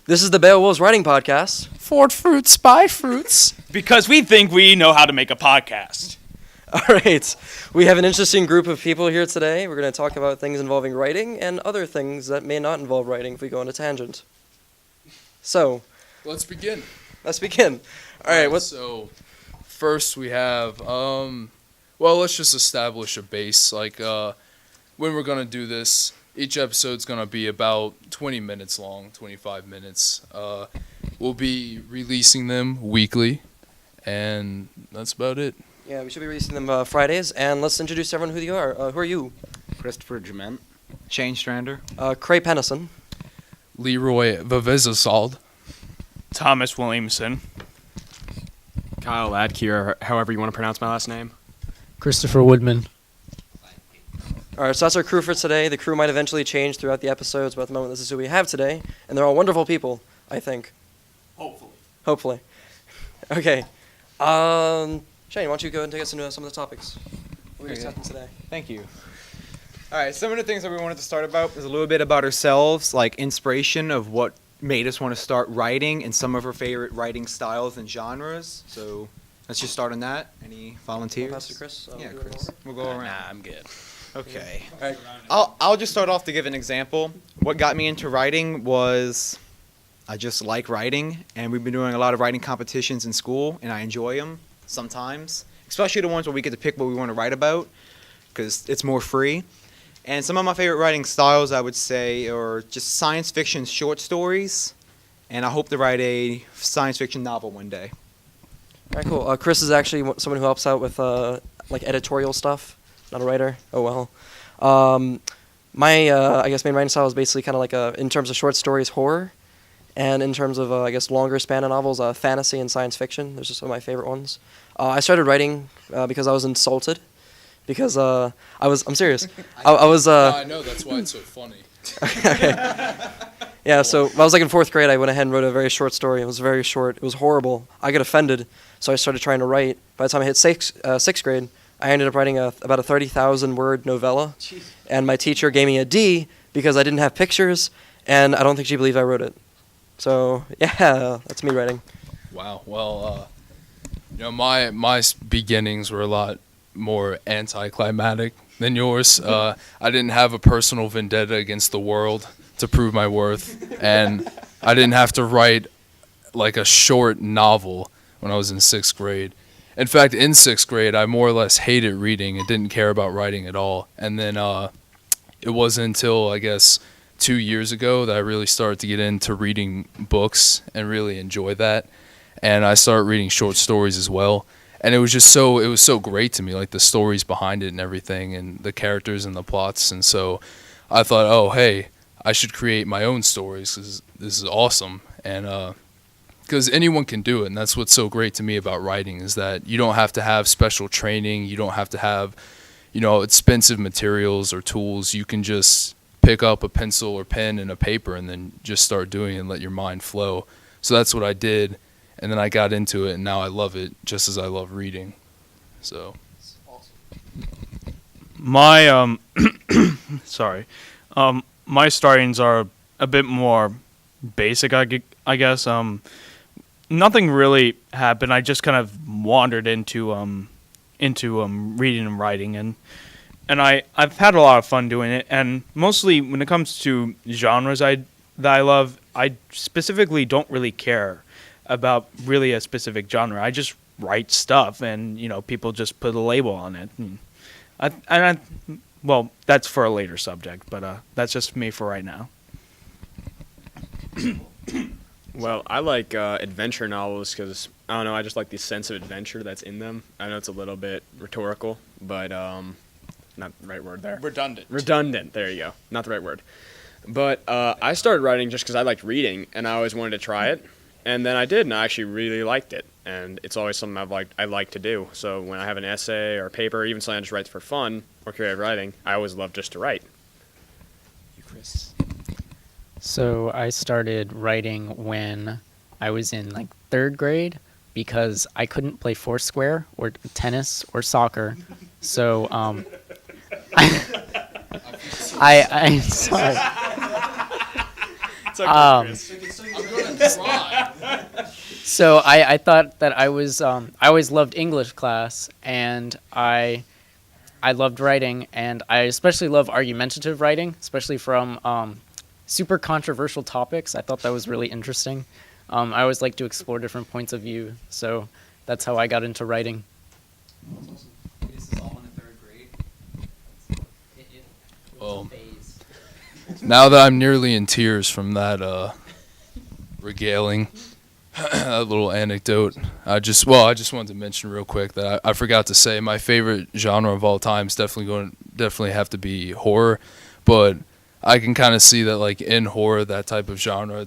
This is the Beowulf Writing Podcast. Ford fruits, spy fruits. Because we think we know how to make a podcast. All right. We have an interesting group of people here today. We're going to talk about things involving writing and other things that may not involve writing if we go on a tangent. So, Let's begin. All right. So, first we have, let's just establish a base. When we're going to do this, each episode's going to be about 20 minutes long, 25 minutes. We'll be releasing them weekly, and that's about it. Yeah, we should be releasing them Fridays. And let's introduce everyone who you are. Who are you? Christopher Gement. Shane Strander. Cray Pennison. Leroy Vavizasald. Thomas Williamson. Kyle Hladky, or however you want to pronounce my last name. Christopher Woodman. All right, so that's our crew for today. The crew might eventually change throughout the episodes, but at the moment, this is who we have today. And they're all wonderful people, I think. Hopefully. Okay. Shane, why don't you go and take us into some of the topics? What are we discussing today? Thank you. All right, some of the things that we wanted to start about is a little bit about ourselves, like inspiration of what made us want to start writing and some of our favorite writing styles and genres. So let's just start on that. Any volunteers? Pass to Chris. Yeah, Chris. We'll go around. Nah, I'm good. Okay. All right. I'll just start off to give an example. What got me into writing was I just like writing, and we've been doing a lot of writing competitions in school, and I enjoy them sometimes, especially the ones where we get to pick what we want to write about because it's more free. And some of my favorite writing styles, I would say, are just science fiction short stories, and I hope to write a science fiction novel one day. All right, cool. Chris is actually someone who helps out with editorial stuff. Not a writer. Oh well. My I guess main writing style is basically kind of like in terms of short stories, horror, and in terms of I guess longer span of novels, fantasy and science fiction. Those are some of my favorite ones. I started writing because I was insulted. Because I'm serious. I was. I know, that's why it's so funny. Okay. Yeah. So when I was in 4th grade, I went ahead and wrote a very short story. It was very short. It was horrible. I got offended, so I started trying to write. By the time I hit 6th grade, I ended up writing about a 30,000 word novella, and my teacher gave me a D because I didn't have pictures, and I don't think she believed I wrote it. So yeah, that's me writing. Wow. Well, my beginnings were a lot more anticlimactic than yours. I didn't have a personal vendetta against the world to prove my worth, and I didn't have to write like a short novel when I was in 6th grade. In fact, in 6th grade, I more or less hated reading and didn't care about writing at all. And then it wasn't until, I guess, 2 years ago that I really started to get into reading books and really enjoy that. And I started reading short stories as well. And it was so great to me, like the stories behind it and everything and the characters and the plots. And so I thought, oh, hey, I should create my own stories because this is awesome. And because anyone can do it, and that's what's so great to me about writing is that you don't have to have special training. You don't have to have, expensive materials or tools. You can just pick up a pencil or pen and a paper and then just start doing it and let your mind flow. So that's what I did. And then I got into it, and now I love it just as I love reading. So, My my startings are a bit more basic, I guess. Nothing really happened. I just kind of wandered into reading and writing, and I've had a lot of fun doing it. And mostly when it comes to genres that I love, I specifically don't really care about really a specific genre. I just write stuff, and people just put a label on it. Well, that's for a later subject, but that's just me for right now. Well, I like adventure novels because, I don't know, I just like the sense of adventure that's in them. I know it's a little bit rhetorical, but not the right word there. Redundant, there you go. Not the right word. But I started writing just because I liked reading, and I always wanted to try it. And then I did, and I actually really liked it. And it's always something I like to do. So when I have an essay or a paper, or even something I just write for fun, or creative writing, I always love just to write. You, Chris. So I started writing when I was in 3rd grade because I couldn't play Foursquare or tennis or soccer. So I sorry. It's okay, Chris. So I thought that I always loved English class, and I loved writing, and I especially love argumentative writing, especially from super controversial topics. I thought that was really interesting. I always like to explore different points of view, so that's how I got into writing. This is all in the 3rd grade. Well, now that I'm nearly in tears from that regaling, a little anecdote. I just wanted to mention real quick that I forgot to say my favorite genre of all time is definitely have to be horror, but I can kind of see that like in horror, that type of genre,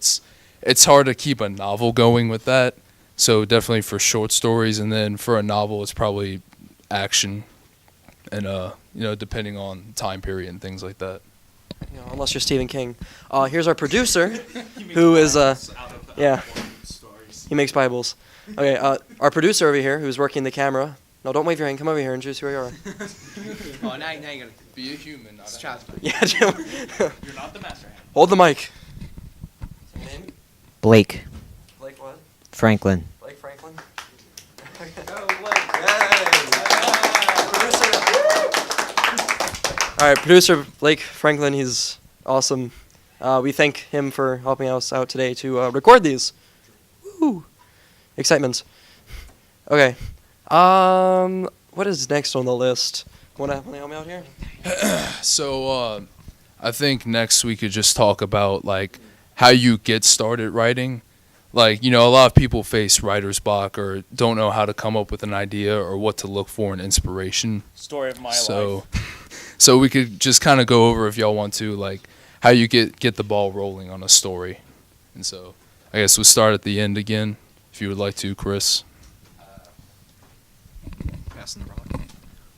it's hard to keep a novel going with that. So definitely for short stories, and then for a novel, it's probably action, and depending on time period and things like that. Unless you're Stephen King. Here's our producer, who is yeah. He makes Bibles. Okay, our producer over here, who's working the camera. No, don't wave your hand. Come over here and introduce who you are. Oh, now you gotta Be a human, not a Yeah, Jim. You're not the master hand. Hold the mic. Blake Blake what? Franklin. Blake Franklin? All right, producer Blake Franklin, he's awesome. We thank him for helping us out today to record these. Woo! Excitement. Okay. What is next on the list? Want to help me out here? So I think next we could just talk about like how you get started writing. Like, a lot of people face writer's block or don't know how to come up with an idea or what to look for in inspiration. Story of my life. So we could just kind of go over, if y'all want to, like how you get the ball rolling on a story. And so I guess we'll start at the end again, if you would like to, Chris. Passing the rock.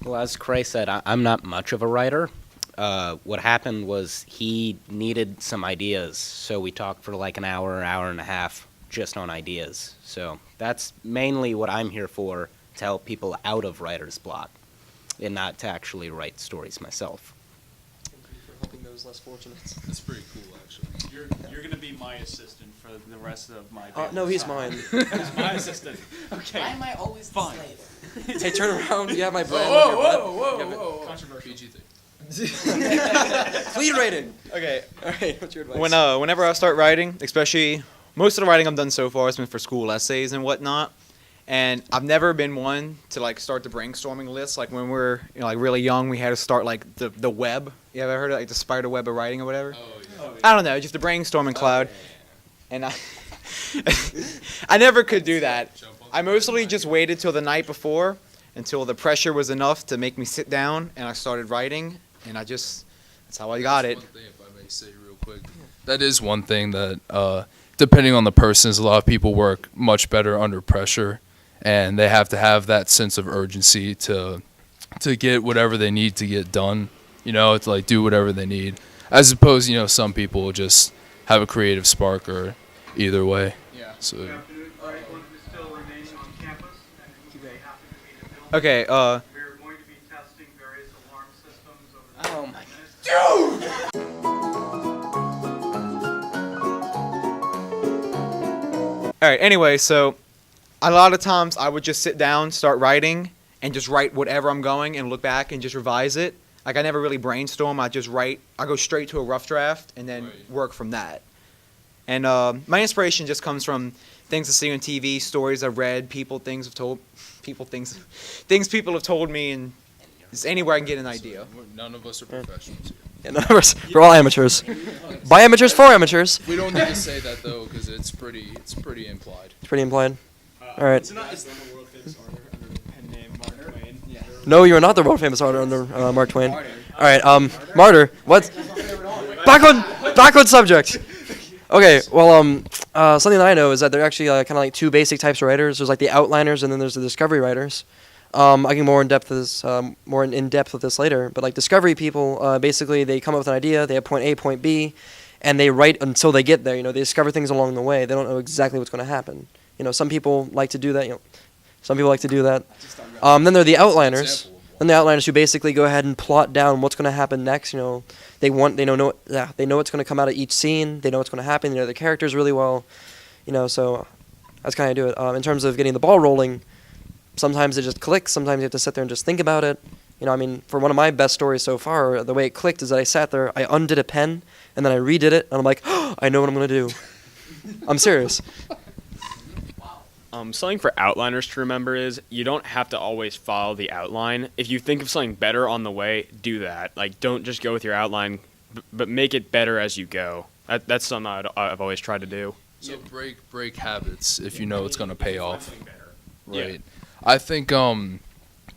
Well, as Cray said, I'm not much of a writer. What happened was he needed some ideas, so we talked for like an hour and a half just on ideas. So that's mainly what I'm here for, to help people out of writer's block, and not to actually write stories myself. Thank you for helping those less fortunate. That's pretty cool, actually. You're going to be my assistant for the rest of my No, he's mine. He's my assistant. Okay. Why am I always Fine. the slave? Hey, turn around. You have my brand on your butt. Whoa. Controversial. PG thing. Lead rating. Okay. All right, what's your advice? Whenever I start writing, especially most of the writing I've done so far has been for school essays and whatnot, and I've never been one to like start the brainstorming list. Like when we're like really young, we had to start like the web. You ever heard of like the spider web of writing or whatever? Oh, yeah. I don't know, just the brainstorming cloud. And I never could do that. I mostly just waited till the night before, until the pressure was enough to make me sit down, and I started writing, and that's how I got it. One thing, if I may say real quick, that is one thing that, depending on the person, a lot of people work much better under pressure, and they have to have that sense of urgency to get whatever they need to get done, to like do whatever they need, as opposed, some people just have a creative spark or either way. Yeah. So. Okay, We're going to be testing various alarm systems over the next minute. Alright, anyway, so a lot of times I would just sit down, start writing, and just write whatever I'm going and look back and just revise it. Like I never really brainstorm, I just write, I go straight to a rough draft and then work from that. And my inspiration just comes from things I see on TV, stories I've read, things people have told me, and just anywhere I can get an idea. None of us are professionals here. Yeah, none of us. We're all amateurs. By amateurs, for amateurs. We don't need to say that though, because it's pretty implied. It's pretty implied. All right. It's not the world famous author under the pen name Mark Twain. Yeah. No, you are not the world famous author under Mark Twain. All right, Martyr. What? Back on subject. Okay, well, something that I know is that there are actually kind of like two basic types of writers. There's like the outliners, and then there's the discovery writers. I can go more in depth with this later. But like discovery people, basically they come up with an idea, they have point A, point B, and they write until they get there. They discover things along the way. They don't know exactly what's going to happen. Some people like to do that. Some people like to do that. Then there are the outliners. Then the outliners who basically go ahead and plot down what's going to happen next. They know what's going to come out of each scene. They know what's going to happen. They know the characters really well. So that's kind of do it. In terms of getting the ball rolling, sometimes it just clicks. Sometimes you have to sit there and just think about it. For one of my best stories so far, the way it clicked is that I sat there, I undid a pen, and then I redid it, and I'm like, oh, I know what I'm going to do. I'm serious. Something for outliners to remember is you don't have to always follow the outline. If you think of something better on the way, do that. Like, don't just go with your outline, but make it better as you go. That's something I've always tried to do. So break habits if you know it's going to pay off. Right. Yeah. I think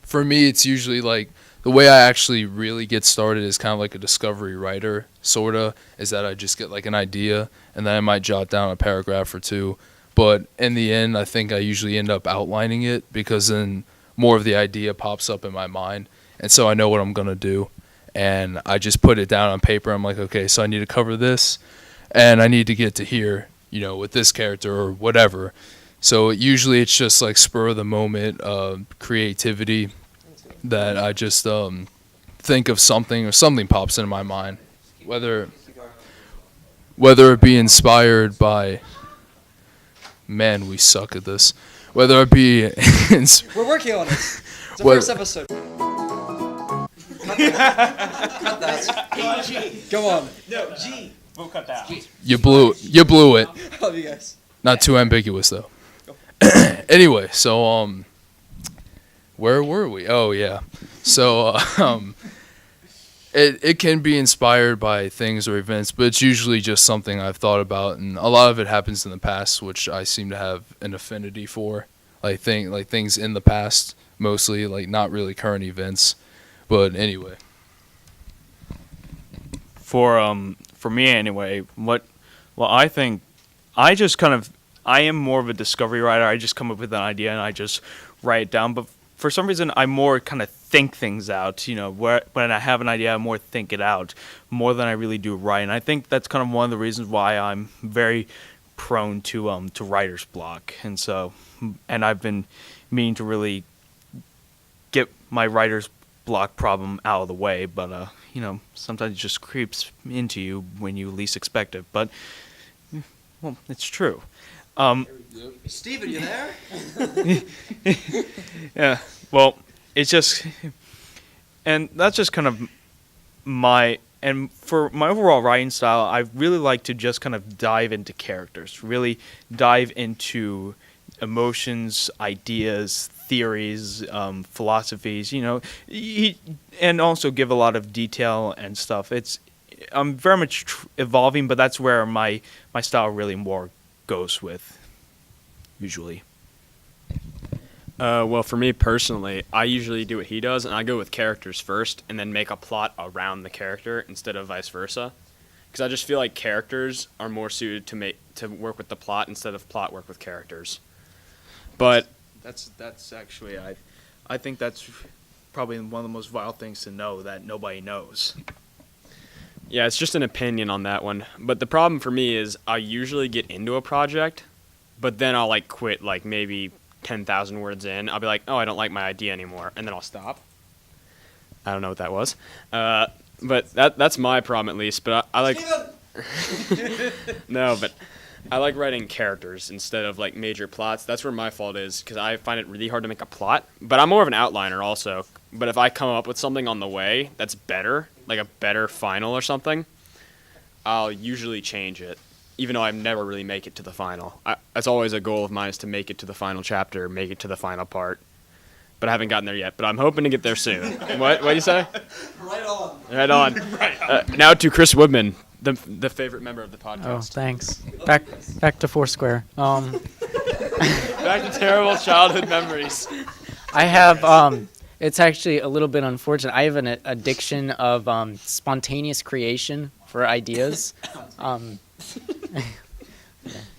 for me it's usually like the way I actually really get started is kind of like a discovery writer, sort of, is that I just get like an idea and then I might jot down a paragraph or two. But in the end, I think I usually end up outlining it because then more of the idea pops up in my mind. And so I know what I'm going to do. And I just put it down on paper. I'm like, okay, so I need to cover this and I need to get to here, with this character or whatever. So usually it's just like spur of the moment creativity that I just think of something or something pops into my mind. Whether it be inspired by... Man, we suck at this. Whether it be... We're working on it. It's the first episode. Cut that. Go on. No, G. We'll cut that. You blew it. Love you guys. Not too ambiguous, though. Anyway, so, where were we? Oh, yeah. So, It can be inspired by things or events, but it's usually just something I've thought about, and a lot of it happens in the past, which I seem to have an affinity for, like things in the past, mostly, like not really current events. But anyway, for me anyway, I think I am more of a discovery writer. I just come up with an idea and I just write it down, but for some reason, I more kind of think things out. When I have an idea, I more think it out more than I really do write. And I think that's kind of one of the reasons why I'm very prone to writer's block. And I've been meaning to really get my writer's block problem out of the way. But sometimes it just creeps into you when you least expect it. But well, it's true. Steven, you there? Yeah, well, it's just, and that's just kind of and for my overall writing style, I really like to just kind of dive into characters, really dive into emotions, ideas, theories, philosophies, and also give a lot of detail and stuff. I'm very much evolving, but that's where my style really more goes with, usually. Well, for me personally, I usually do what he does, and I go with characters first, and then make a plot around the character instead of vice versa. Because I just feel like characters are more suited to work with the plot instead of plot work with characters. But that's actually I think that's probably one of the most vital things to know that nobody knows. yeah, it's just an opinion on that one. But the problem for me is I usually get into a project, but then I'll quit maybe 10,000 words in. I'll be like, oh, I don't like my idea anymore, and then I'll stop. I don't know what that was, but that's my problem at least. But I like no, but I like writing characters instead of major plots. That's where my fault is, because I find it really hard to make a plot. But I'm more of an outliner also. But if I come up with something on the way that's better, like a better final or something, I'll usually change it, even though I never really make it to the final. That's always a goal of mine, is to make it to the final chapter, make it to the final part. But I haven't gotten there yet, but I'm hoping to get there soon. What do you say? Right on. Right on. Now to Chris Woodman, the favorite member of the podcast. Oh, thanks. Back to Foursquare. Back to terrible childhood memories. I have it's actually a little bit unfortunate. I have an addiction of spontaneous creation for ideas.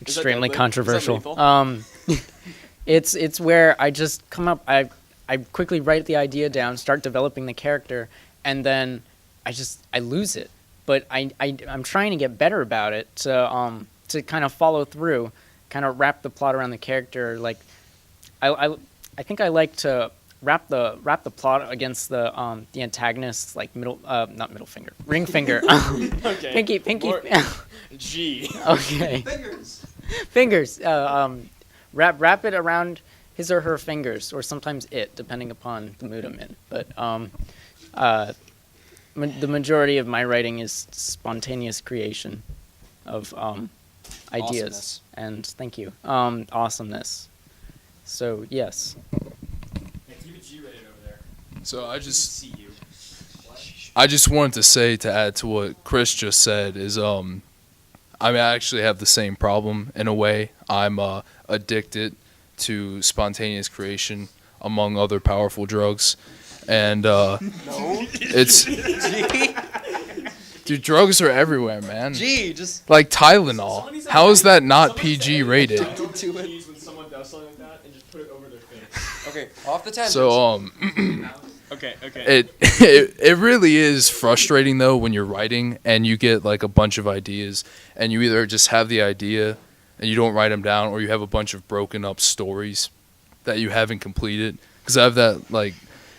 Extremely deadly? controversial. Is that It's where I just come up. I quickly write the idea down, start developing the character, and then I lose it. But I'm trying to get better about it to kind of follow through, kind of wrap the plot around the character. I think I like to wrap the plot against the antagonist, not middle finger, ring finger. Okay. Pinky. G. Okay. Fingers. fingers. Wrap it around his or her fingers, or sometimes it, depending upon the mood I'm in. But the majority of my writing is spontaneous creation of ideas. Awesomeness. And thank you. Awesomeness. So yes. Keep it G-rated over there. So I just See you. wanted to say, to add to what Chris just said, is I actually have the same problem in a way. I'm addicted to spontaneous creation, among other powerful drugs, and it's dude, drugs are everywhere, man. Just Like Tylenol. How is that not PG rated? do it. When someone does something like that, and just put it over their face. Okay, off the tangent. So Okay. it really is frustrating though when you're writing and you get like a bunch of ideas and you either just have the idea and you don't write them down, or you have a bunch of broken up stories that you haven't completed. Because I have that like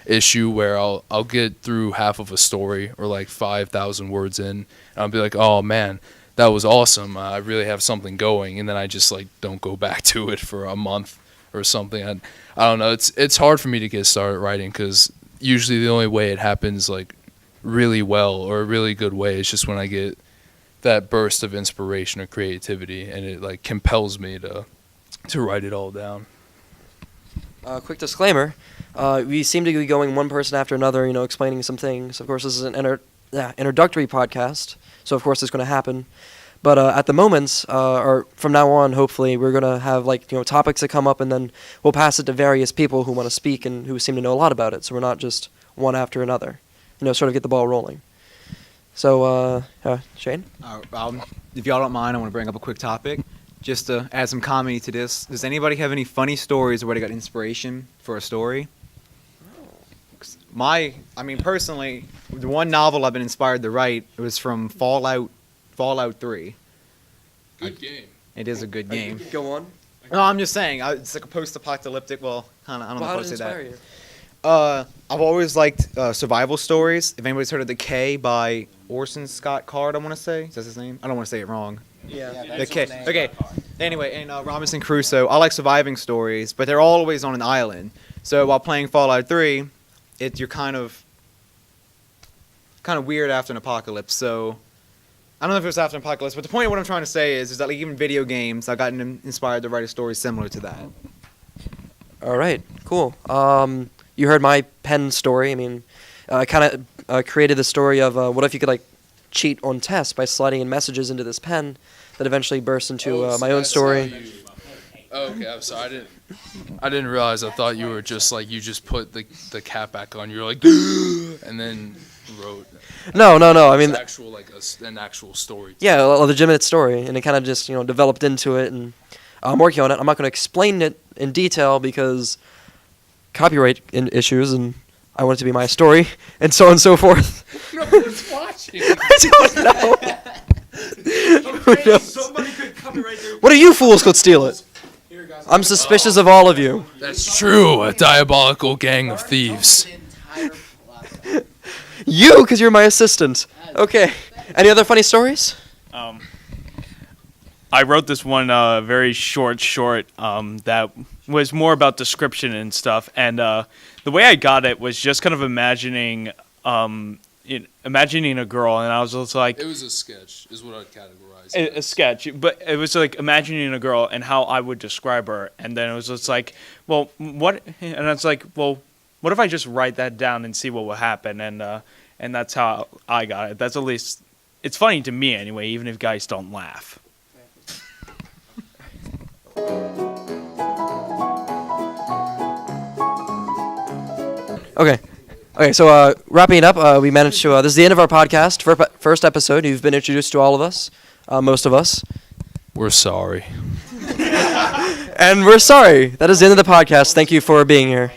issue where I'll get through half of a story, or like 5,000 words in, and I'll be like, oh man, that was awesome. I really have something going, and then I just like don't go back to it for a month or something. I don't know. It's hard for me to get started writing, because usually the only way it happens like really well, or a really good way, is just when I get that burst of inspiration or creativity, and it like compels me to write it all down. Quick disclaimer: we seem to be going one person after another, explaining some things. Of course, this is an introductory podcast, so of course it's going to happen. But at the moment, or from now on, hopefully, we're going to have topics that come up, and then we'll pass it to various people who want to speak and who seem to know a lot about it. So we're not just one after another, sort of get the ball rolling. So, Shane? If y'all don't mind, I want to bring up a quick topic, just to add some comedy to this. Does anybody have any funny stories or where they got inspiration for a story? Personally, the one novel I've been inspired to write, it was from Fallout 3. Good game. It is a good game. Go on. No, I'm just saying, it's like a post-apocalyptic, I don't know How how did to it say that. inspire you? I've always liked survival stories. If anybody's heard of The K by Orson Scott Card, I want to say. Is that his name? I don't want to say it wrong. Yeah. The K. Okay. Anyway, and Robinson Crusoe. I like surviving stories, but they're always on an island. So while playing Fallout 3, you're kind of weird after an apocalypse. So I don't know if it was after an apocalypse, but the point of what I'm trying to say is that like even video games, I've gotten inspired to write a story similar to that. All right. Cool. You heard my pen story. I kind of created the story of what if you could cheat on tests by sliding in messages into this pen that eventually burst into my own story. Okay, I'm sorry. I didn't realize. I thought you were just you just put the cap back on. You're like, and then wrote. No. It's actual an actual story. Yeah, a legitimate story, and it kind of just developed into it, and I'm working on it. I'm not going to explain it in detail because copyright issues, and I want it to be my story, and so on and so forth. No one's watching. I don't know. Who knows? Somebody could copyright their... What are you fools could steal it? I'm suspicious of all of you. That's true. A diabolical gang of thieves. You, because you're my assistant. Okay. Any other funny stories? I wrote this one very short that was more about description and stuff, and the way I got it was just kind of imagining a girl, and I was just like... It was a sketch, is what I'd categorize it. A sketch, but it was like imagining a girl and how I would describe her, and then it was just like, well, what... And it's like, well, what if I just write that down and see what will happen, and that's how I got it. That's at least... It's funny to me anyway, even if guys don't laugh. Okay, so wrapping it up, we managed to... this is the end of our podcast. First episode. You've been introduced to all of us, most of us. We're sorry. And we're sorry. That is the end of the podcast. Thank you for being here.